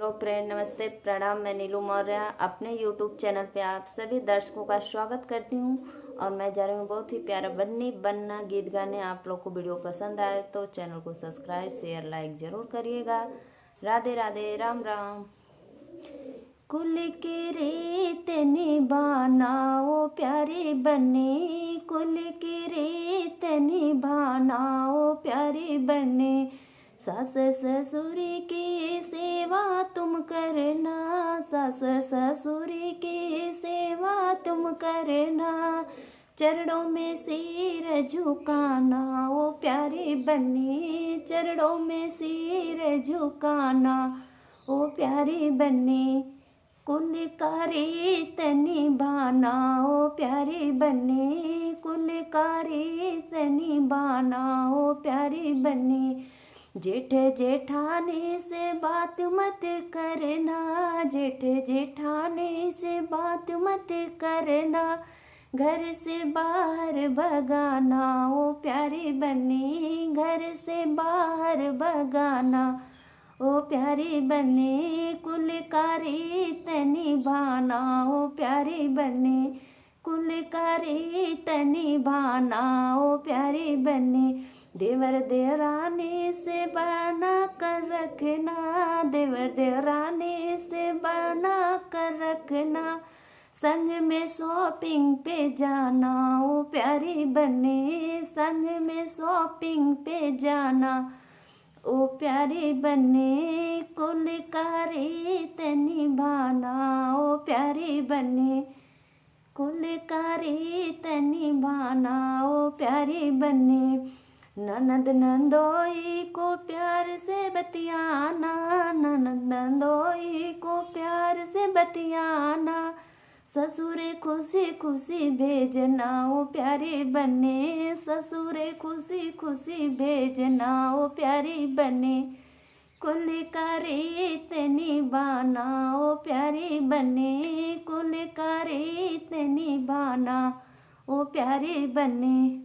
Hello friend, नमस्ते, प्रणाम। मैं नीलू मौर्य अपने यूट्यूब चैनल पे आप सभी दर्शकों का स्वागत करती हूँ। और मैं जा रही हूँ बहुत ही प्यारा बन्नी बनना गीत गाने। आप लोग को वीडियो पसंद आए तो चैनल को सब्सक्राइब शेयर लाइक ज़रूर करिएगा। राधे राधे, राम राम। कुल की रीत निभाना ओ प्यारी बन्नी, कुल की रीत निभाना ओ प्यारी बन्नी। सास ससुर की सेवा तुम करना, सास ससुर की सेवा तुम करना। चरणों में सिर झुकाना ओ प्यारी बन्नी, चरणों में सिर झुकाना ओ प्यारी बन्नी। कुल का रीत निभाना ओ प्यारी बन्नी, कुल का रीत निभाना ओ प्यारी बन्नी। जेठ जेठानी से बात मत करना, जेठ जेठानी से बात मत करना। घर से बाहर भगाना ओ प्यारी बन्नी, घर से बाहर भगाना ओ प्यारी बन्नी। कुल का रीत निभाना ओ प्यारी बन्नी, कुल का रीत निभाना ओ प्यारी बन्नी। देवर देवरानी से बना कर रखना, देवर देवरानी से बना कर रखना। संग में शॉपिंग पे जाना ओ प्यारी बन्नी, संग में शॉपिंग पे जाना ओ प्यारी बन्नी। कुल का रीत निभाना ओ प्यारी बन्नी, कुल का रीत निभाना ओ प्यारी बन्नी। ननद नंदोई को प्यार से बतियाना, ननद नंदोई को प्यार से बतियाना। ससुरे खुशी खुशी भेजना ओ प्यारी बन्नी, ससुरे खुशी खुशी भेजना ओ प्यारी बन्नी। कुल का रीत निभाना ओ प्यारी बन्नी, कुल का रीत निभाना ओ प्यारी बन्नी।